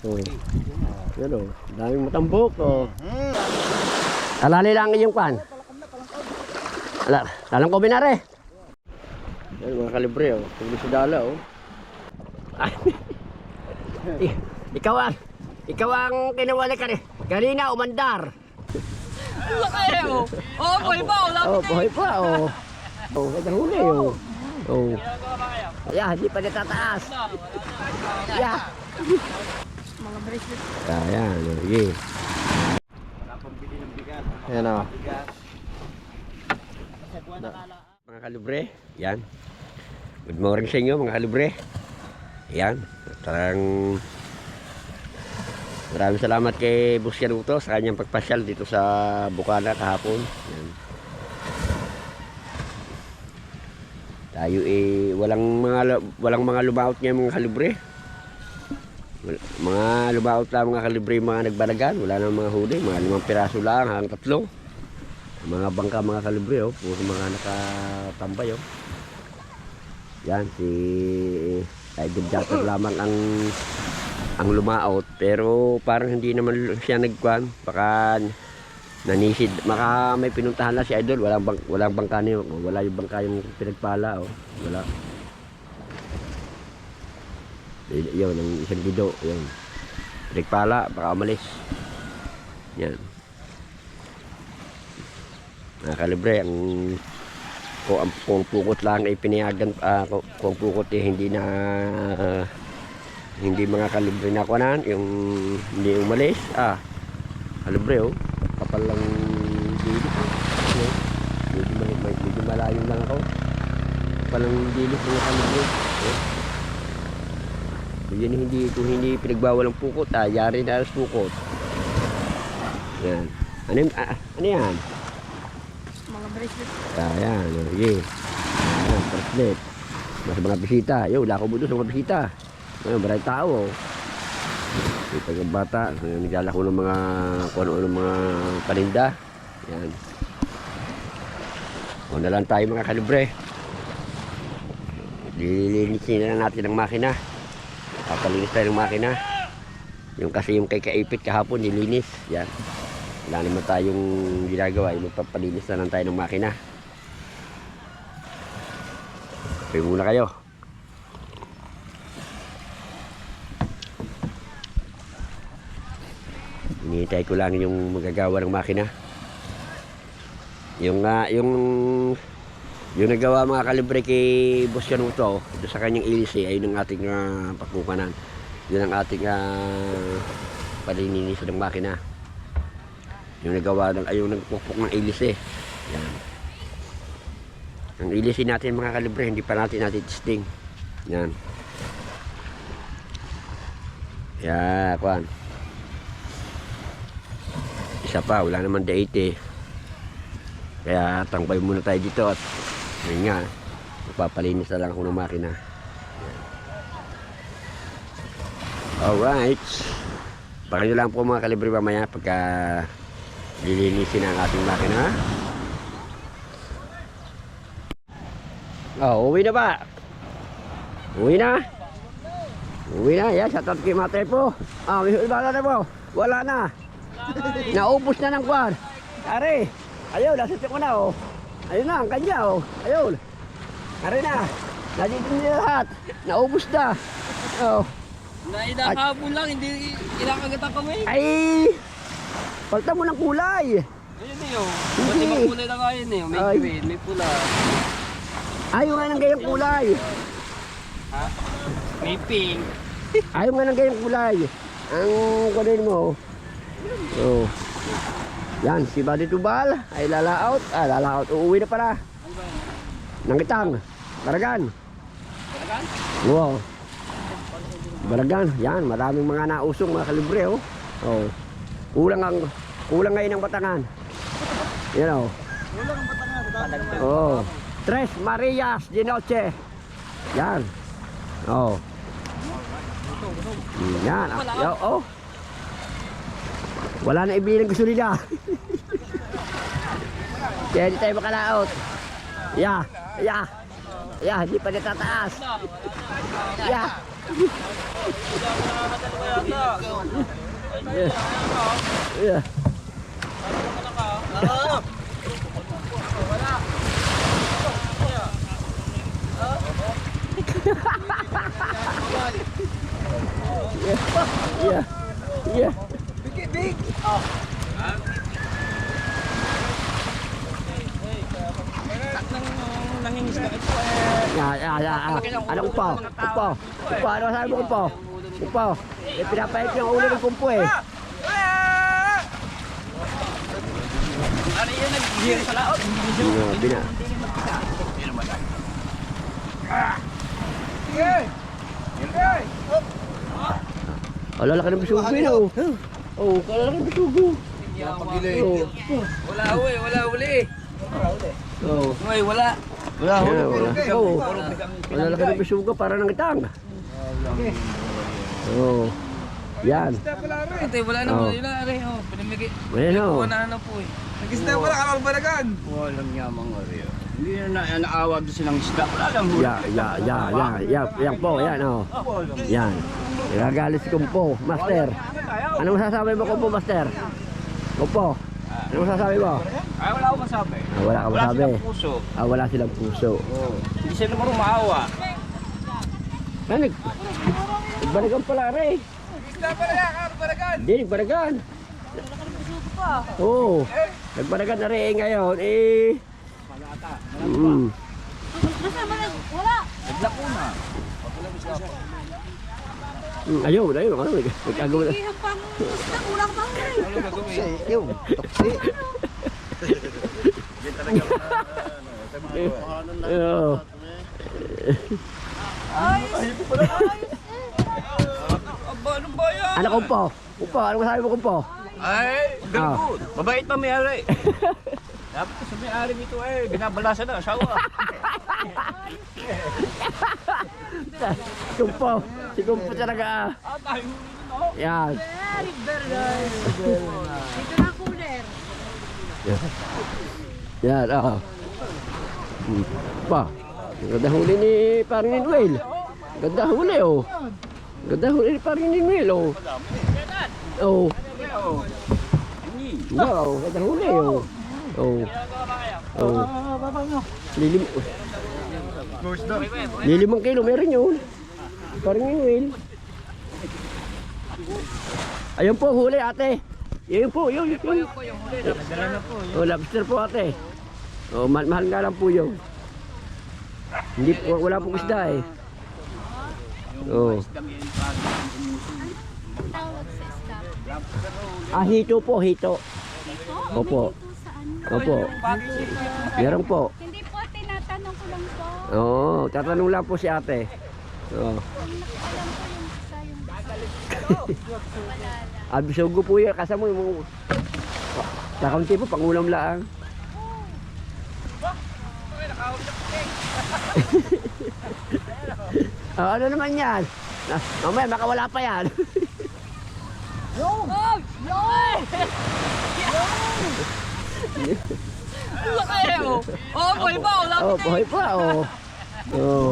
Oh. Yan o. Daming matambok. Oh. Alali lang yung pan. Alam ko binare. Yan mga kalibre oh. Tugli sa dala oh. Ikaw ang kinuwali ka rin. Kanina umandar. Laki oh. Oh, buhay pa oh. Oh, buhay pa oh. Oh, kaya huli oh. Oh. Yeah, hindi pa natataas. Yeah. Mga bracelet. Ayan, sige. Ayan o. Mga kalibre, yan. Good morning sa inyo mga kalibre. Yan. Maraming salamat kay Boss Yanuto sa kanyang pagpasyal dito sa Bukana kahapon. Yan. Tayo walang mga lumaot niya mga kalibre. Mga lumaot lang mga kalibre mga nagbalagan. Wala nang mga huli, mga 5 piraso lang hanggang 3. Mga bangka mga kalibre oh, puro mga nakatambay oh. Yan si Idol Jatter lamang ang lumaot, pero parang hindi naman siya nagkuhan. Baka nanisid, baka may pinuntahan na si Idol. Walang bangka niyo, wala yung bangka yung pinagpala oh. Wala. Yun, ang isang gido yun. Pinagpala, baka umalis. Yan. Mga kalibre, kung pukot lang ay pinayagan, kung pukot eh hindi mga kalibre na kuhanan, yung hindi umalis, kalibre oh, kapal lang dilis oh. Medyo malayo lang ako, kapal lang dilis mga kalibre oh. Yun, kung hindi pinagbawal ang pukot, yari na alas pukot. Yan. Ano yan? Mga bracelet. Ayan, sige. Ayan, bracelet. Mas mga bisita. Yo, wala ko mo doon sa mga bisita. Ayan, maraming tao. Ito yung bata. Nagdala ko ng mga kung ano mga paninda. Ayan. O na lang tayo mga kalibre. Lilinisin na natin ang makina. Papalinis tayo ng makina. Yung kasi yung kay Kaipit kahapon, nilinis. Yan. Wala naman tayong ginagawa, magpapalinis na lang tayo ng makina. Pray muna kayo. Hinihintay ko lang yung magagawa ng makina. Yung nagawa mga kalibre kay Boss Yanuto doon sa kanyang ilisi, ayun ang ating pagkukanan. Yun ang ating palininis ng makina. Yung nagawa ng ayong nagpupok ng ilisi. Yan. Ang ilisi natin mga kalibre, hindi pa natin testing. Yan. Yan, kuan. Isa pa, wala naman date eh. Kaya tangpay muna tayo dito at yun nga, magpapalinis na lang ako ng makina. Yan. Alright. Baka nyo lang po mga kalibre mamaya pagka lilinisin ang ating makina. Uwi na ba? Uwi na? Uwi na, yan, shoutout kay Matay po. May hulbala na po. Wala na. Naubos na ng kwan. Ari, ayaw, lasot ko na oh. Ayun na, ang kanya oh. Ayun. Ari na. Nandito nila lahat. Naubos na. Oh. Naidakabon lang, hindi kinakagat ang kamay. Ay! Palta mo ng kulay. Ayun eh oh. Pati mga kulay na nga yun eh. May green, may pula. Ayaw nga ng gayang kulay. Ha? May pink. Ayaw nga ng gayang kulay. Ang kunin mo. Oh. Yan, si Buddy Tubal ay lalaot. Lalaot. Uuwi na pala. Nangitang. Baragan. Baragan? Wow. Baragan. Yan, maraming mga nausong mga kalibre oh. Oh. Kulang ngayon ang Batangan. Yan oh. Kulang ang Batangan. Oh. Tres Marias de Noche. Yan. Oh. Yan. Oh. Wala na ibilang gasolina. Kaya hindi tayo makalaot. Yeah. Hindi pa natataas. Yeah. Yeah. Yeah. Yeah. Big. Nangingisda ito Ano kumpo? Kumpo. Kumpo, ano sabi mo kumpo? Kumpo. Eh, pinapahit yung ulo ng kumpo eh. Ano yun, nag-gear sa laot? Bina. Wala laki ng bisugo yun oh. Oh, wala laki ng bisugo. Oh. Wala uli. Oh. Uy, wala. Wala. Oh. Wala laki ng bisugo para ng itang. Oh. Yan. Ate, wala na, Oh. wala na, oh. Pinamigay. Ayan oh. Wala na po eh. Nag-isda pala, kalawal balagan. Walang yamang ori. Hindi na naawag doon silang isda. Wala lang huli. Yan po, yan oh. Yan. Nagagalit si Kumpo, Master. Ano masasabi mo Kumpo, Master? Kumpo, ano masasabi mo? Ay, wala akong masabi. Wala ka masabi. silang puso. Wala silang puso. Oh. Hindi sila marunong maawa. Nagbalikan pala rin. Isda pala yan, kalawal balagan. Hindi, nagbalikan. Oo. Nagbalikan na rin ngayon. Wala. Naglakuna. Ayun. Ano, nagkagawa na. Ihang pang isda, kulang pang rin. Ano gagawin? Oo. Aba, ano ba yan? Ano Kumpo? Kumpo, ano masabi mo Kumpo? Ay, very good. Mabait pa may-ari. Dapat sa may-ari nito eh, binabalasan na, asawa. Kumpo, si Kumpo talaga. Tayo no? Yan. Very nice. Dito na cooler. Yan, oo. Pa, ganda huli ni Paring Ninwell. Ganda huli, oh. Ganda huli ni Paring Ninwell, oh. Oh. Wow, ganda huli, oh. Oh. Oh. Lilimang kilo, meron yun. Paring Ninwell. Ayun po, huli ate. Yun po, yun. Oh, lobster po ate. Oh, mahal nga lang po yun. Hindi po, wala pong isda eh. Oh. Tawag sa isda. Hito po, hito. Opo. Dito saan? Opo. Meron po. Hindi po, tinatanong ko lang po. Oo, tatanong lang po si ate. Oo. Kung alam ko yung isa yung wala lang. Bisugo po yan, kasama mo. Kakunti po, pangulam lang. Ano naman yan? Mamaya, makawala pa yan. Oh, boy pa, wala Oh, buhay pa, oh. Oh.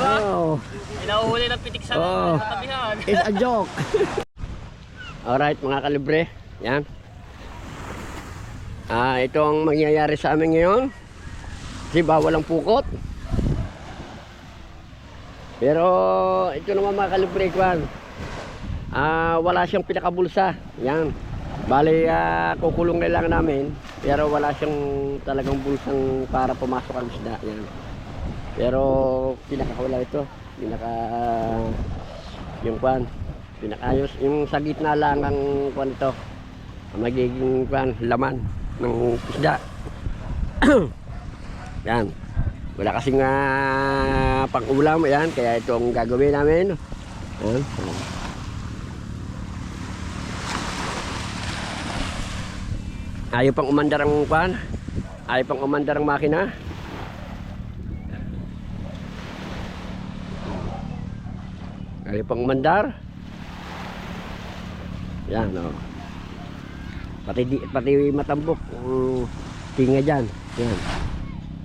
Oh. Inahuhuli ng pitik sa Oh. tabihan. It's a joke. Alright mga kalibre. Yan. Ito ang mangyayari sa amin ngayon. Kasi bawal ang pukot. Pero ito naman mga kalibre kwan. Wala siyang pinakabulsa. Yan. Bali kukulong na lang namin. Pero wala siyang talagang bulsang para pumasok ang isda. Yan. Pero pinakawala ito. Yung kwan. Pinakayos. Yung sa gitna lang ang kwan ito. Ang magiging kwan, laman ng isda. Yan. Wala kasing pang-ulam. Yan. Kaya ito ang gagawin namin. Yan. Ayaw pang umandar ang kwan. Ayaw pang umandar ang makina. Ayaw pang umandar. Yan o. Pati matambok. Tinga dyan. Yan.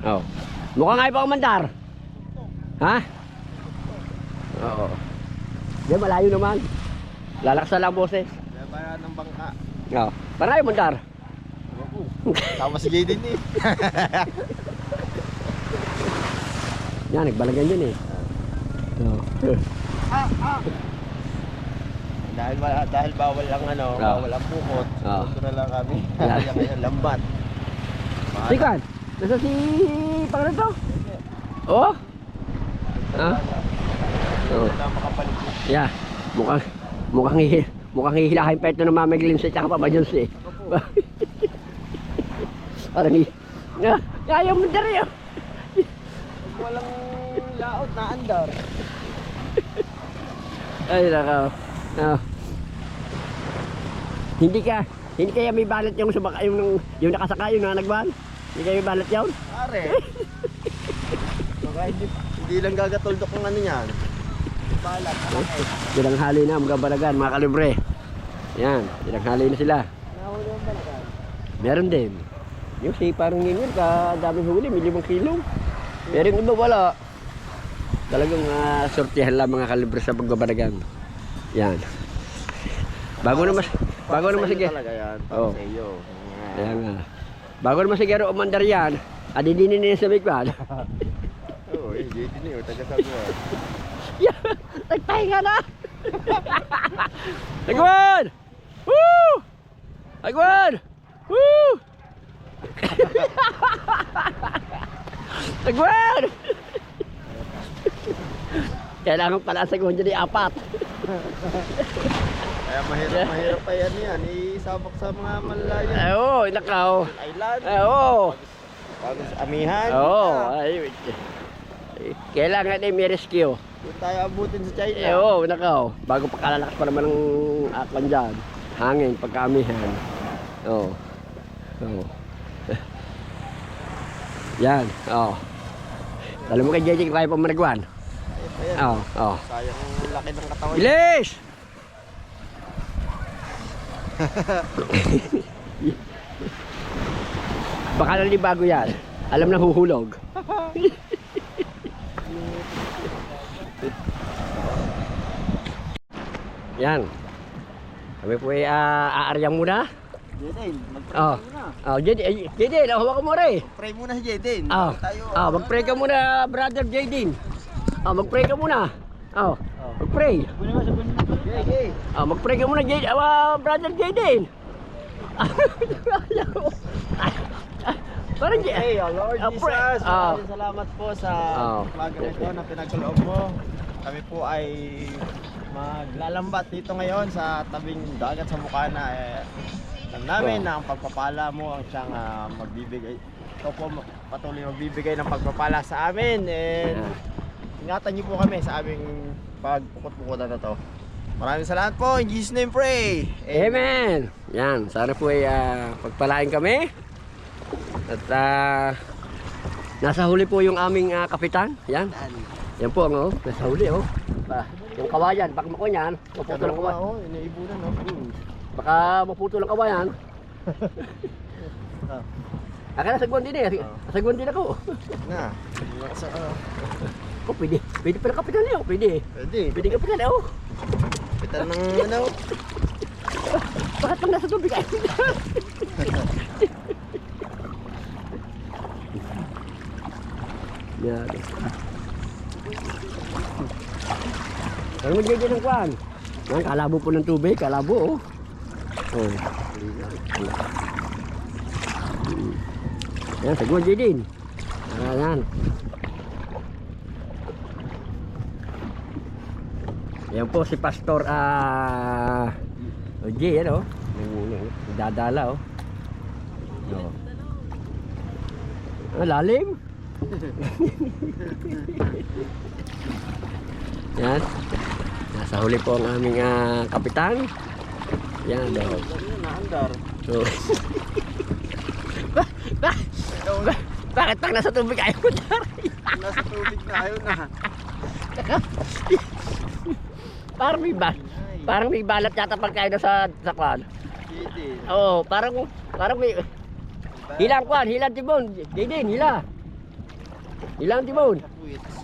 O. Mukhang ayaw pa umandar. Ha? Oo. Di, malayo naman. Lalaksa lang boses. Kaya ba ng bangka? Oo. Para ayaw umandar. Tama si Jay din eh. Yan, nagbalagan din eh. Oo. Dahil bawal ang bawal ang bukot. Oo. Ito na lang kami. Yeah. Kaya ngayon lambat. Sikan, nasa si pangalan to? Oh? Ah? Oo. Wala makapalit. Yeah. Mukhang hihilahin pa ito ng Mama Glinsa at saka Papa Jones eh. Parang ayaw mo dari oh. Walang laot na andar. Ay nakaw. No. Hindi kaya may balat yung subaka yung nakasakay yung nagban. Hindi kaya may balat yun. Pare. Baka hindi lang gagatuldok ng ano niyan. Balat. Yan ang hali na mga balagan, mga kalibre. Yan, yan ang hali na sila. Nahuli ang balagan. Meron din. Yung si parang ngingin, kadaming huli, may 5 kilo. Pero yung iba wala. Talagang sortihan lang mga kalibre sa pagbabalagan. Yan. Bago naman sige. Talaga yan. Oo. Sa iyo. Ayan nga. Bago naman siguro umandar yan, adidinin nila sa bigwan. Oo, hindi din yun. Taga-sabi mo. Nagpahinga na! Agwan! Woo! Agwan! Woo! Agwan! Kailangan pala sa gawin dyan 4. Kaya mahirap pa yan. Isabak sa mga malalayo. Ay, oo, nakaw. Island. Ay, oo. Bago sa amihan. Oo. Ay, kailangan ay may rescue. Kung tayo abutin sa China. Eh, oo, nakaw. Bago pakalalakas pa naman ng akwan dyan. Hangin, pagkaamihan. Oo. Oo. Yan, oo. Alam mo kay JJ kaya pa managwan? Ayan. Oo, oo. Sayang ang laki ng katawan. Bilis! Baka nalibago yan. Alam na huhulog. Yan. Kami po ay aaryang muna. Jaden, mag-pray Oh. muna. Oh, JD, hawakan mo rin. Pray muna si Jaden. Oh. Tayo. Mag-pray ka muna, brother JD. Mag-pray ka muna. Mag-pray. Jay. Mag-pray ka muna, JD. Brother JD. Parang Hey, Lord pray. Jesus, maraming salamat po sa vlog na ito na pinagkaloob mo. Kami po ay maglalambat dito ngayon sa tabing dagat sa Bukana. Alam namin na ang pagpapala mo ang siyang magbibigay. Ito po patuloy magbibigay ng pagpapala sa amin. And ingatan niyo po kami sa aming pagpukot-pukotan na to. Maraming salamat po. In Jesus' name pray. Amen. Yan, sana po ay pagpalain kami. At nasa huli po yung aming kapitan. Yan. Yan po ang nasa huli yung kawayan, baka makuha niyan, maputol ang kawayan. Oo, iniibunan Baka maputol ang kawayan. Akala sagwan din eh. Sagwan din ako. Na. Pwede pala kapitan niyo, pwede. Pwede kapitan niyo. Kapitan ng ano? Bakit pag nasa tubig ay? Yan. Ano magiging ng kwan? Yan, kalabo po ng tubig, kalabo Yan, sagwan din. Yan. Yan po si Pastor G, ano? Dadala lalim. Yan. Nasa huli po ang aming kapitan. Yan daw. Naandar. So, bakit pag nasa tubig ayaw mo dari? Nasa tubig na ayaw na. Parang may balat yata pag kayo sa kwan. Hindi. Oo, parang may hilang kwan, hilang tibon. Didin, hila. Ilang tibon? Kapwits.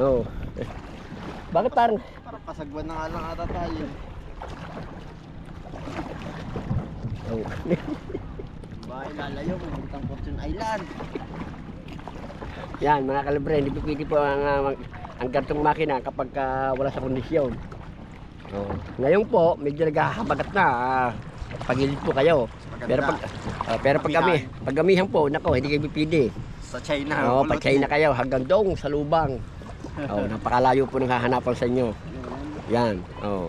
Oo. Bakit parang... Parang kasagwan na nga lang ata tayo. Oh. Bahay lalayo, pupuntang Fortune Island. Yan mga kalibre, hindi pwede po ang gantong makina kapag wala sa kondisyon. Oh. Ngayon po, medyo naghahabagat na. Pagilid po kayo. Pero pag gamihan po, nako, hindi kayo pipili. Sa China. Oh, pag China kayo, hanggang doon sa lubang. Oh, napakalayo po ng hahanapan sa inyo. Yan. Oh.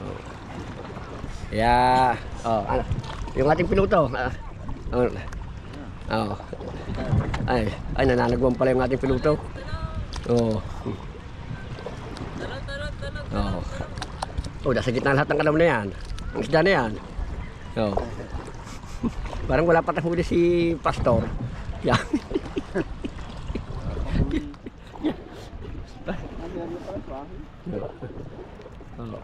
Oh. Yeah. Oh, ano? Yung ating piloto. Oh. Oh. Ay, nananagwan pala yung ating piloto. Oh. Oh. Oh, nasa gitna lahat ng kalam na yan. Ang isda na yan. Oh. Parang wala pa huli si Pastor. Yan. Oh.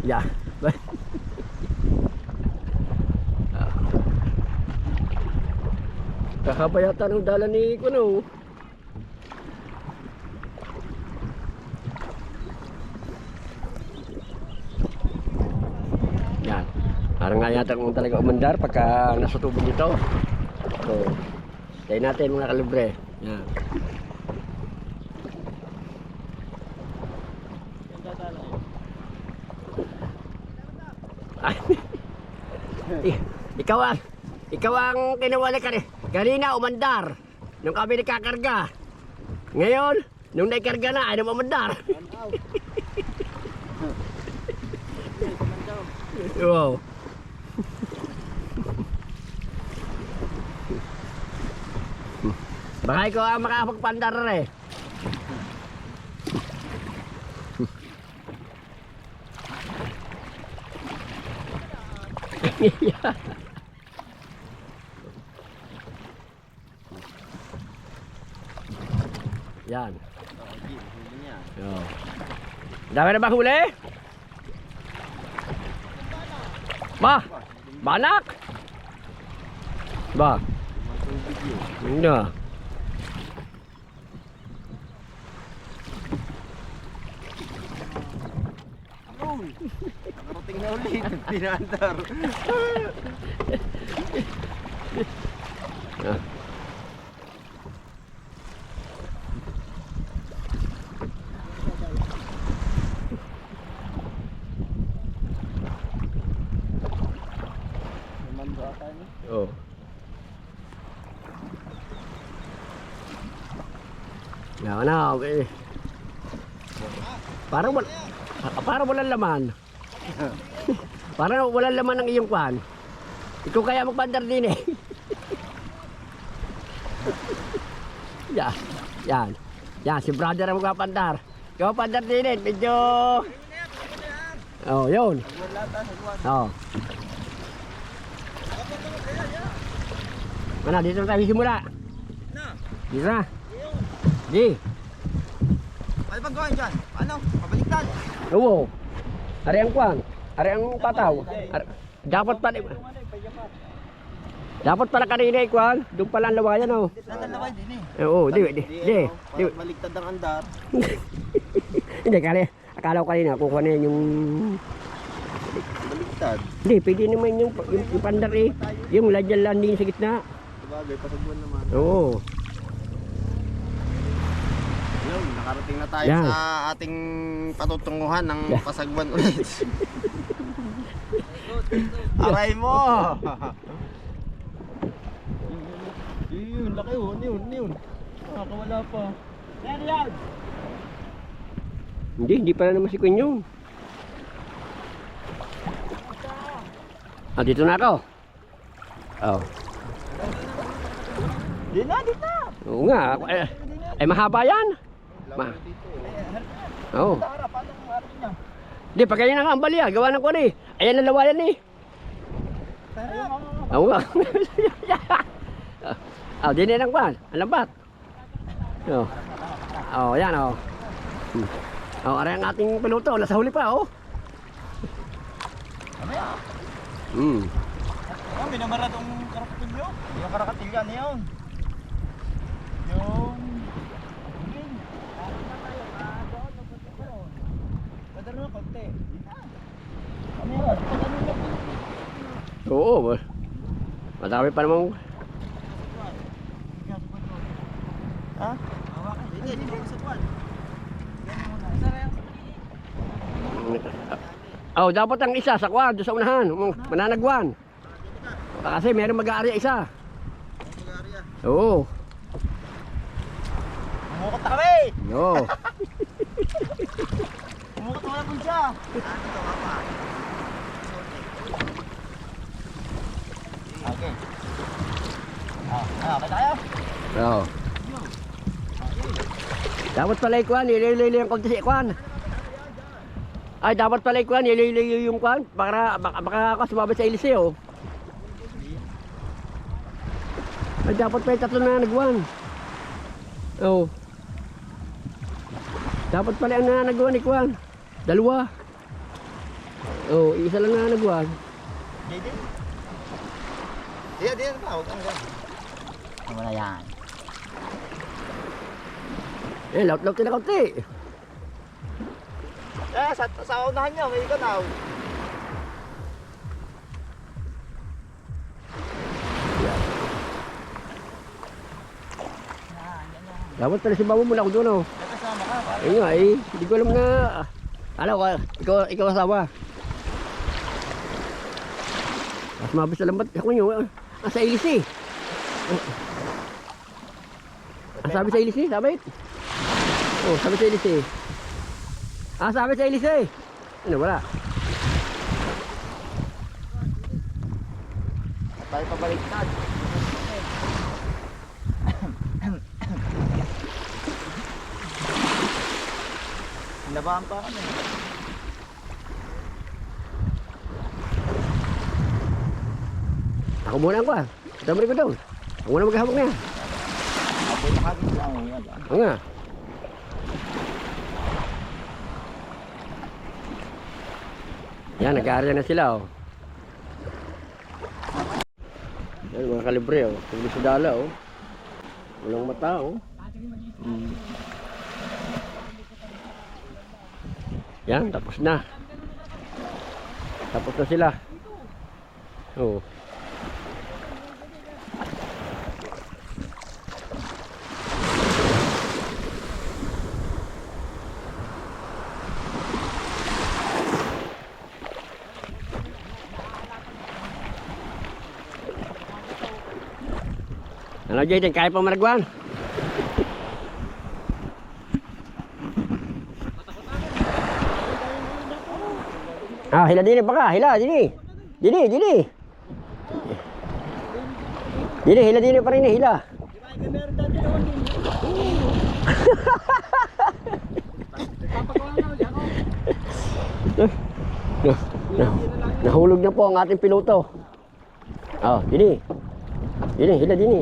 Ya. Kahaba yata ng dala ni Kuno. Yan. Parang nga yata kung talaga umandar pagka nasa tubig dito. So, tayo natin mga kalibre. Yan. Ikaw ang kinawala ka kanina umandar nung kami nakakarga. Ngayon, nung naikarga na, ayaw umandar. Wow. Baka ikaw ang makapagpandar eh. Yan. Oh. Dami na ba huli? Ba? Banak? Ba? Hindi. Nakarating na ulit. Pinandar. Ah. Oh. Yan na, okay. Parang walang laman. Parang walang laman ng iyong kwan. Ikaw kaya magpandar din eh. Yan. Yan. Yan, si brother ang magpapandar. Ikaw pandar din eh. Medyo... Oh, yun. Oh. Mana, dito na tayo simula. Dito na. Di. Ano bang gawin dyan? Ano? Pabaliktad? Oo. Ari ang kwan. Ari ang pataw. Dapat pala kanina kwan. Doon pala ang lawayan oh. Nadalaway din eh. Oo, di. Baliktad ang andar. Hindi, akala ko kanina kukuha na yung... Baliktad. Hindi, pwede naman yung pandar eh. Yung ladyan landing sa gitna. Sabagay, pasagwan naman. Oo. Yun, nakarating na tayo Yan. sa ating patutunguhan ng pasagwan ulit. Aray mo! Yun, laki yun. Nakakawala pa. Yan! Hindi pala naman si Queen yun. Ah, dito na ako. Oh. Di na! Oo nga. Ay mahaba yan. Oo. Di, pag ganyan ang ambal yan. Gawa ng ko eh. Ayan ang lawayan eh. Oo nga. Oh, di na lang kwan. Ang lambat. Oh. Oh, yan oh. Oh, aray ang ating piloto. Nasa huli pa oh. Oh, minamara tong karakatilyo. Yung karakatilya na yun. Yung... Padaro na konti. Ano yun? Oo, madami pa namang. Ha? Hindi, hindi mo sa kwan. Oh, dapat ang isa sa kwan, doon sa unahan, mananagwan. Kasi meron mag-aarya isa. Oo. Umukot na kami! Oo. Umukot na po siya. Ano to, papa? Okay. Okay tayo? Oo. Dapat pala ikwan, ililili ang konti sa ikwan. Ay, dapat pala ikwan, ililili yung kwan. Baka ako sumabit sa Eliseo. Ay, dapat pa yung tatlo na nagwan. Oo. Dapat pala ang nanagwan ikwan. Dalawa. Oo, isa lang na nagwan. Hindi. Diyan pa. Huwag kang gano'n. Ano na yan? Eh, laut-laut na konti. Eh, sa unahan niya, may ikanaw. Dapat pala si Babo muna ako doon, oh. Kasama ka, pare. Ayun nga, eh. Hindi ko alam na. Alam ko, ikaw asawa. Mas mabis na lambat ako nyo. Sa ilis eh. Ang sabi sa ilis eh, sabit. Oh, sabi sa ilis eh. Sabi sa ilis eh. Ano, wala. Tayo pabaliktad. Nabahan pa kami. Ako muna ang kwa. Ito ko doon. Ako muna maghahawak na yan. Ako yung nakagin lang. Oo nga. Yan, nag-aarya na sila, oh. Yan, mga kalibre, oh. Tugli sa dala, oh. Walang mata, oh. Yan, tapos na. Tapos na sila. Oh. Ano, Jaden, kaya pa maragwan? Hila dini pa ka, hila dini. Dini. Dini, hila dini pa rin eh, hila. Nahulog na po ang ating piloto. Dini. Dini, hila dini.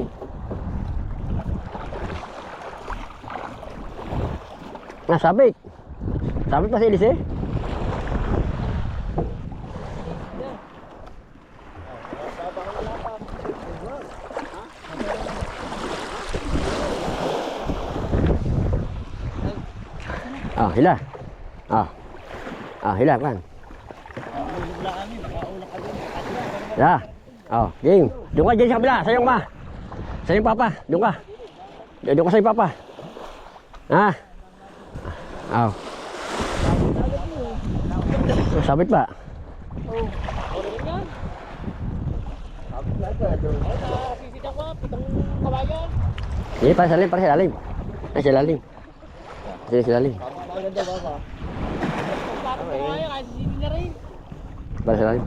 Sabit. Sabit pa si Elise. Hila. Hila kan. Ya. Game. Doon ka dyan sa kabila. Sayang ma. Sayang papa. Doon ka. Doon ka sa papa. Sabit pa. Ini para sa lalim. Ay, sa lalim. Sa lalim. Para sa lalim.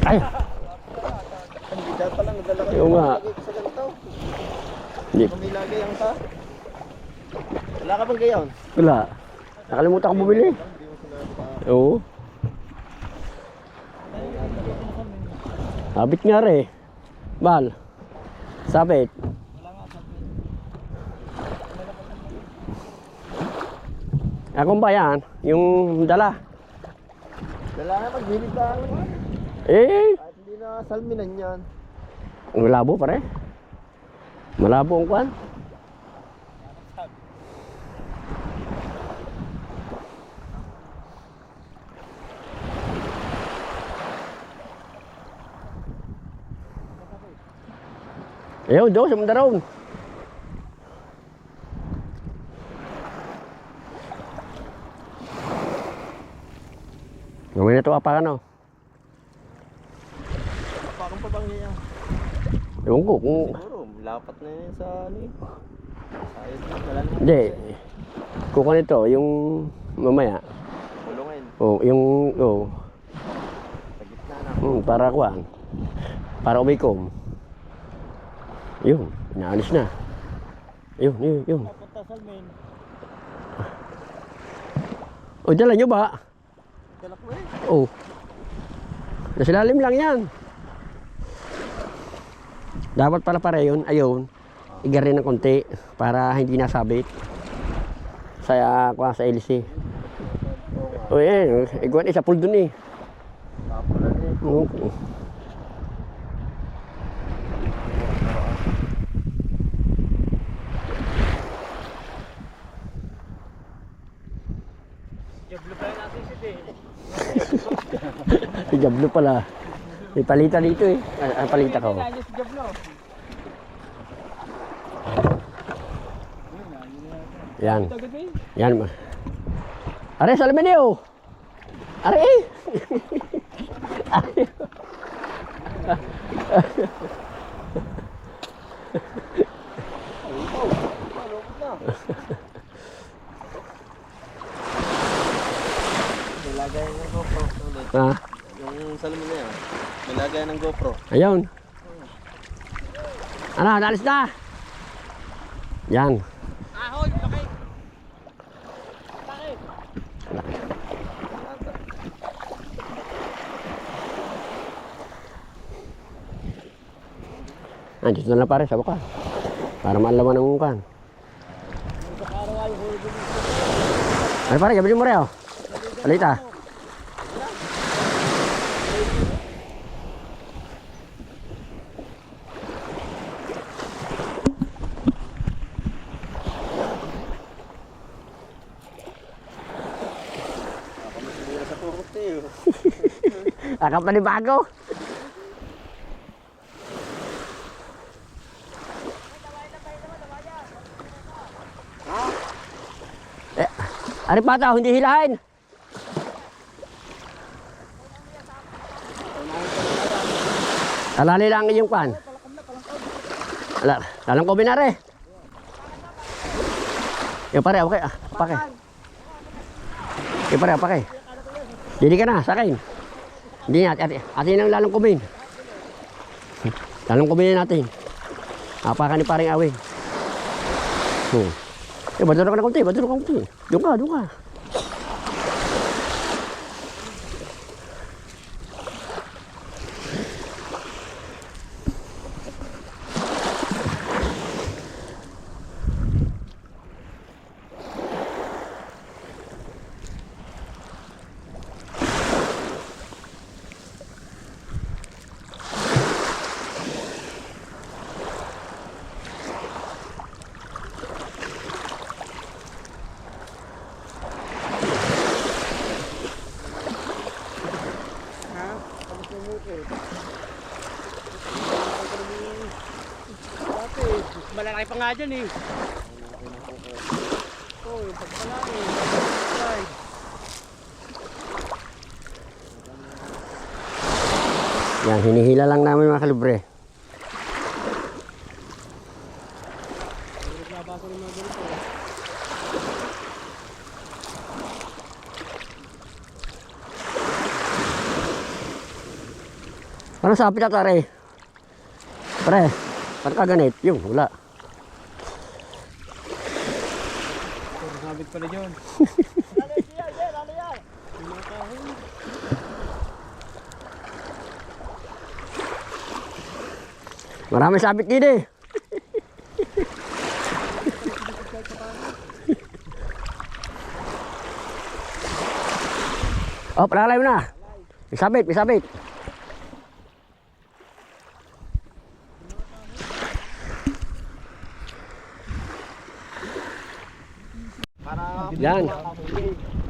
Ay! Kandidat pa lang, nadala Oo nga. sa ganito. Hindi. Pumilagay ang ta. Wala ka bang gayon? Wala. Nakalimutan ko bumili. Oo. Sabit nga rin. Bal. Sabit. Akong ba yan? Yung dala. Wala nga, magbilid ba ang Eh, Kahit hindi na salminan yan. malabo pare. Malabo ang kwan. Ayaw, do, sa Mandaron. Gawin na ito apakan, oh. Pakang pa bang niya? Ewan ko kung... Siguro, lapat na yun sa ano eh. Sayos na, wala na. Hindi. Kuha nito, yung mamaya. Kulungin. Oh, yung... Oh, Sa gitna na. para kuhan. Para umikom. Yun, inaalis na. Yun. Papunta salmin. O, dala nyo ba? Kalak mo eh. Oh. Nasa lalim lang yan. Dapat pala para yun, ayun. Igarin ng konti para hindi nasabit. Sa LC. O yan, iguan isa pool dun eh. Tapulan eh. Oh. Jablo pa yun natin si Day. Si Jablo pala. May palita dito eh. Ang palita ko. Si Jablo. Yan. Yan. Are, salamin niyo. Are eh. Nilagay ng GoPro ulit. Ha? Yung salamin na yan. Nilagay ng GoPro. Ayun. Ano, naalis na. Yan. Ahoy, laki. Dito na lang pare, sa baka. Para maalaman ng mukhaan. Ano pare, gabili mo rin oh. Palita. Sa turot eh. Akap na ni bago. Ari pata, hindi hilahin. Alali lang yung pan. Lalang ko binare. Yung pare, okay. Apake. Yung pare, apake. Dili ka na, sa akin. Hindi na, atin ang lalang kumin. Lalang kumin natin. Apakan ni paring awin. Badalo ka na konti, badalo ka konti. Doon ka. Malalaki pa nga dyan eh. Oh, yung pagpalaki. Yan, hinihila lang namin mga kalibre. Parang sapit na pare. Pre, parang kaganit. Yung, wala. Sabit pala dyan. Marami sabit din eh. Oh, palalay mo na. May sabit. Yan.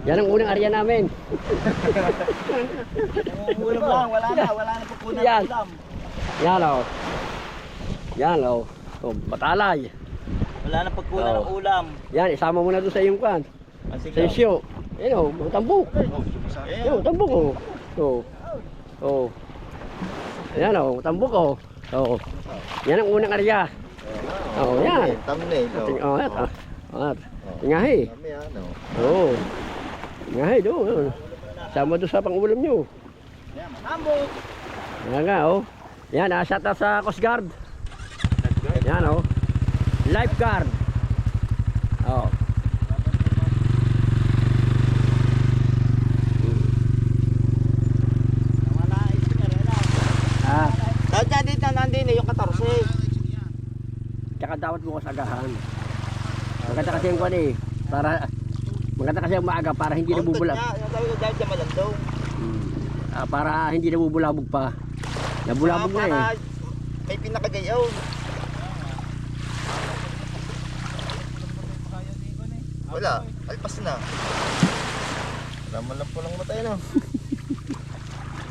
Yan ang unang area namin. Ulam lang, wala na pupunan Yan. ng ulam. Yan o. Yan o. O, batalay. Wala na pagkunan Oo. ng ulam. Yan, isama mo na doon sa iyong kwan. Sa isyo. Yan o, mga tambok. Yan o, tambok o. O. O. Yan o, tambok o. O. Yan ang unang area. O, yan. Thumbnail. Oh, yan. Ah, tingahi. Kami ano. Oo. Tingahi doon. Sama doon sa pangulam nyo. Tambok. Yan nga oh. Yan, shout out sa Coast Guard. Yan oh. Lifeguard. Oh. Ah, Dahil ka dito nandun yung 14. tsaka dapat bukas agahan. Maganda kasi yung kwan eh. Para maganda kasi ang maaga para hindi nabubulab. Dahil ka malandong. Para hindi nabubulabog pa. Nabulabog na eh. May pinakagayaw. Wala, alpas na. Raman lang po lang matay na.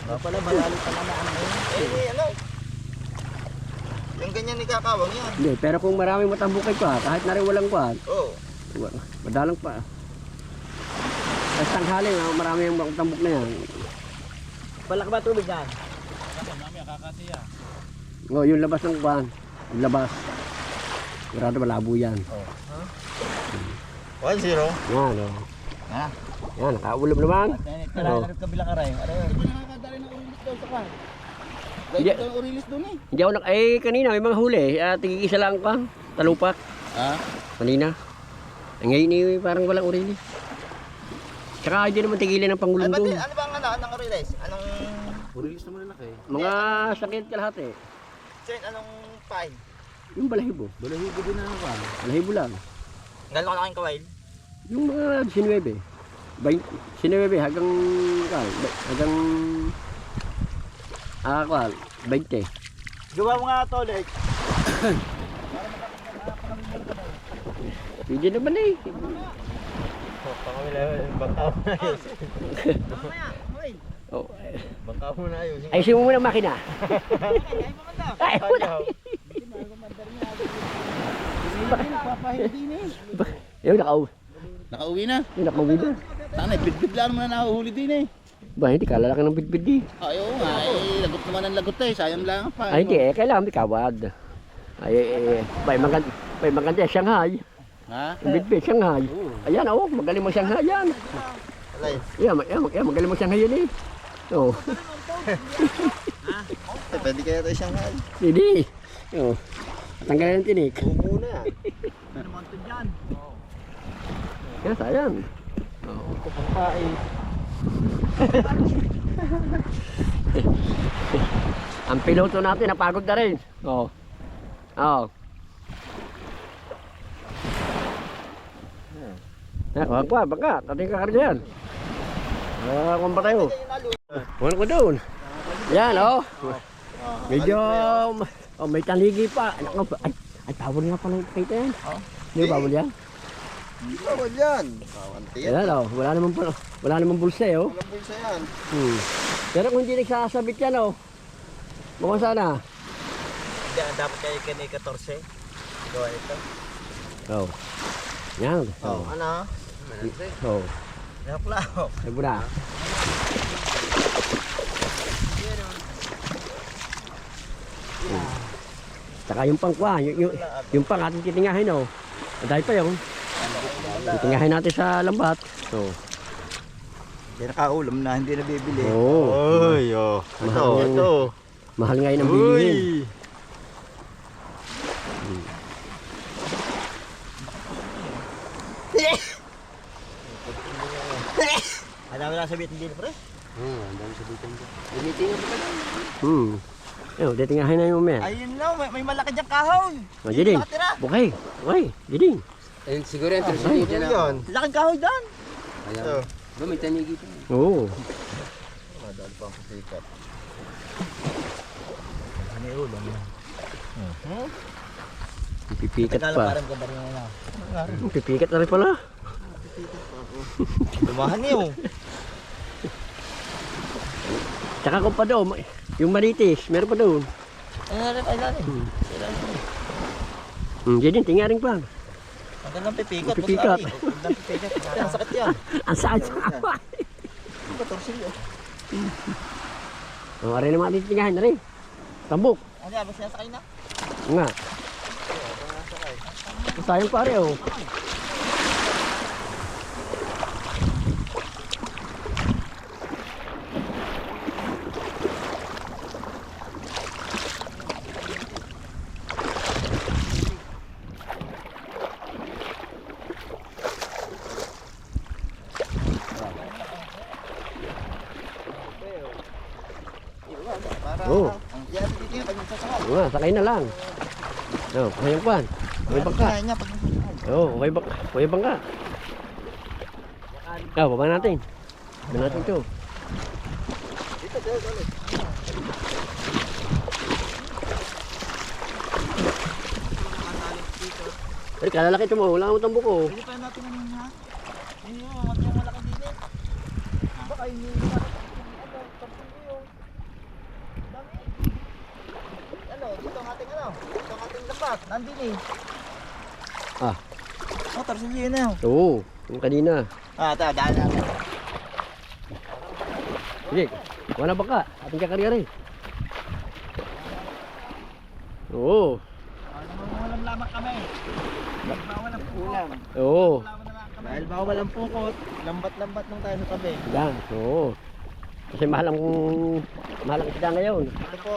Wala pala, malalim pa naman ano yun. Ano? Yung ganyan ni kakawang yan. Hindi, pero kung maraming matambukay pa, kahit na rin walang kwan, Oo. madalang pa. Tapos tanghali nga, marami yung tambok na yan. Palak ba tubig yan? Oh, yung labas ng kwan, yung labas. Marado malabo yan. 1-0. Yan, oh. Ha? Yan, nakaulog naman. Kailangan na kabila ka rin. Ano yun? Hindi nakakadali ng urilis daw sa kwan. Hindi, Ito ang urilis doon eh. hindi ako kanina may mga huli. Tigigisa lang kwan, talupak. Ha? Kanina. Ngayon eh, parang walang urili. Tsaka hindi naman tigilan ng pangulo Ano doon. ba ang anong urilis? Anong... Urilis naman na kayo. Mga sakit kalahati. Sen, anong fine? Yung balahibo. Balahibo din na ako. Balahibo lang. Gano'n ka laking kawail? Yung mga 19. 19 hanggang hanggang 20. Gawa mo nga ito, Lek. Pwede naman eh. Pangamila, bangka mo na yun. Oh, Bangka mo na yun. ayusin mo muna ang makina. Ay, wala. Yung Nakauwi na. nakauwi na. Tanay, bidbid lang naman na nahuhuli din eh. Ba, hindi kalalaki ng bidbid di. Ayaw nga lagot naman ang lagot eh. Sayang lang pa. Ay, hindi eh. Kailangan may kawad. Ay, may maganda Shanghai. Ha? Yung bidbid, Shanghai. Ayan, oh, magaling mo Shanghai yan. Alay. Yan, magaling mo Shanghai yan eh. Oh, Pwede kaya tayo siyang hal. hindi. Oh, tanggalin ang tinik. Bumo na. Yan, sayang. Oh. Pagkain. Ang piloto natin, napagod na rin. Oo. Oo. Wag pa, baka. Tating kakarga yan. Kung ba tayo? Wala ko doon. Yan, oh. Medyo, may taligi pa. Ay, bawal nga pala kita yan. Hindi bawal yan. Bawal yan. Bawanti yan. Yan, oh. Wala namang bulsa, eh, oh. Walang bulsa yan. Pero kung hindi nagsasabit yan, oh. Mukhang sana. Hindi, dapat kayo kanay 14. Gawa ito. Oh. Yan. Oh, ano? Oh. Naklao. Ay, buna. Saka yung pangkwa, yung pang ating titingahin, oh. Dahil pa yun. Titingahin natin sa lambat. So, Hindi nakaulam na, hindi na bibili. Oo. Uy, oh. Mahal Ito. mahal ngayon ang bilihin. Ano mo lang sabihin din, pre? Ayun, titingahin na yung mamaya. Ayun lang, may malaki diyang kahoy. Oh, Jiding. Nakatira. Okay. Okay, Jiding. Ayun siguro yung Ayun yun. Laking kahoy doon. Ayaw. Ba may tanigi pa. Oo. Madali pa ang pasikat. Ano yung ulam yan? Pipikat pa. Parang kabarin na. Pipikat na rin pala. Lumahan niyo. Tsaka kung pa doon, yung malitis, meron pa doon. Ay, lalim. Yan din, tingaring pa. Ang gandang pipikat. Pipikat. Ang gandang pipikat. Ang sakit yan. Ang saan sa Ang patorsilyo. Oh, aray naman natin tingahan na rin. Tambok. Ano yan? Basta sakay na? Nga. Sayang pare oh. Para, Oo. yan, dito yun. Pag nagsasakay. Nga, sakay na lang. Oh, kayang pan. Okay bangka. Kaya niya pag nagsasakay. Oh, okay bangka. Ah, baba natin. Baba natin to. Dito, dito, ulit. Pero kalalaki ito mo, wala akong tambok oh. Pwede pa natin ano ha? Hindi mo, mag yung malaki dito. Baka hindi mo dami. Ano, dito ang ating ano? Dito ang ating lambat. Nandun eh. Ah, Oh, tarsilyo na yun. oo. Yung kanina. Ah, daan. Sige, wala bangka. Ating kakari-ari. Oo. Walang lamang kami. Bawal ang pukot. Oo. Dahil bawal ang pukot, lambat-lambat lang tayo sa tabi. Yan, oo. Kasi mahal ang isda ngayon. Ito po.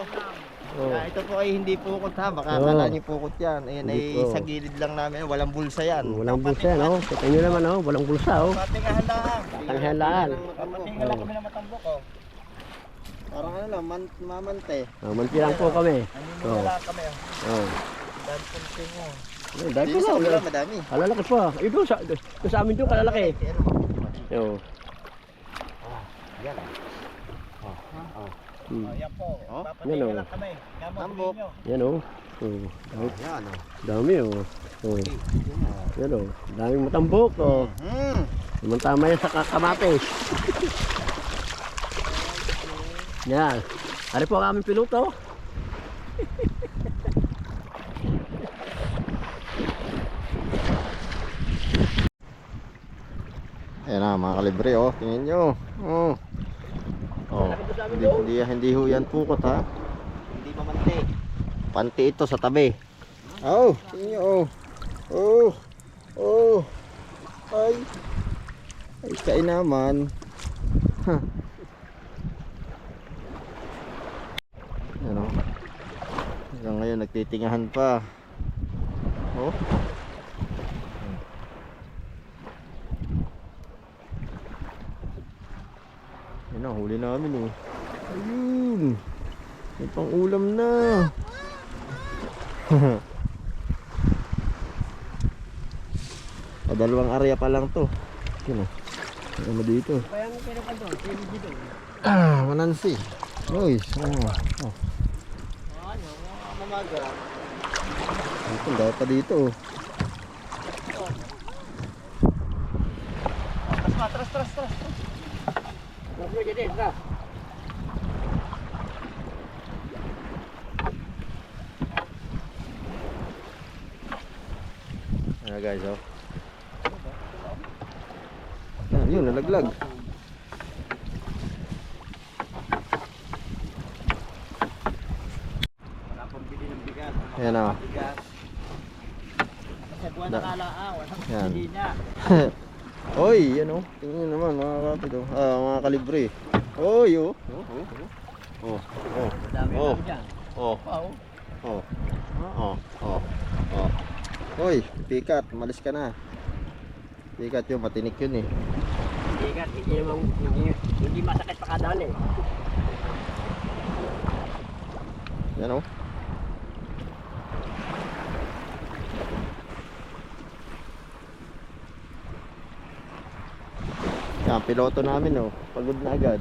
Oo. Ito po ay hindi pukot ha. Baka Oo. akala niyo pukot yan. Ayan ay Hindi po. sa gilid lang namin. Walang bulsa yan. Walang bulsa, no? Kita nyo naman, no? Walang bulsa, oh. Patingahan lang. Patingahan. Patingahan lang kami ng matambok oh. Parang ano lang, mamante. Mantirang po kami. Oo. Wala kami oh. Oo. Dahil punting mo. Dahil Dito pa sa lang. ulan, madami. Kalalaki pa. Doon sa amin doon, kalalaki. Oo. Yan. Hmm. Yan po. Yan, Papatingahan oh. lang kami. Tambok. Yan, oh. Oo. Yan o. Dami, oh. Oo. Yan, oh. Daming matambok, oh. Tama yan sa kamatis. Yan. Ari po ang aming piloto. Ayan na mga kalibre oh. Tingnan nyo. Oh. Oh. Hindi ho yan pukot ha. Hindi mamante. Panti ito sa tabi. Oh, tingnan nyo oh. Oh. Oh. Ay. Ay kain naman. Ha. Yan oh. Hanggang ngayon nagtitingahan pa. Oh. Yan na, huli namin eh. Ayun. May pang ulam na. Dalawang area pa lang to. Yan o. Ano dito? Ah, manansi. Uy, oh. Ito, dahil pa dito oh. Tras. Ayan guys oh. Yun, nalaglag. Ayan o. Yan. Oy, yan o. Tingnan naman mga kapit o. Mga kalibre. Oy o. Oh. Oy, pikat, malis ka na. Pikat yun, matinik yun eh. Bigat, hindi masakit pa kadaan eh. Yan o. Yan, piloto namin o. Pagod na agad.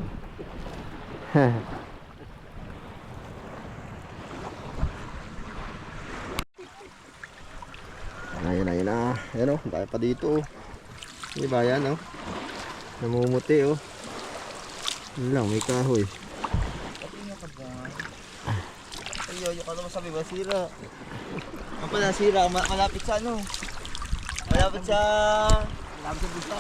Ayun na. Ayan o, dahil pa dito o. Di ba yan, oh? Namumuti, oh. Yun lang, may kahoy. Ayaw, yung ka naman sabi ba, sira. Ang pala, sira. Malapit sa ano? Malapit sa... Malapit sa busta.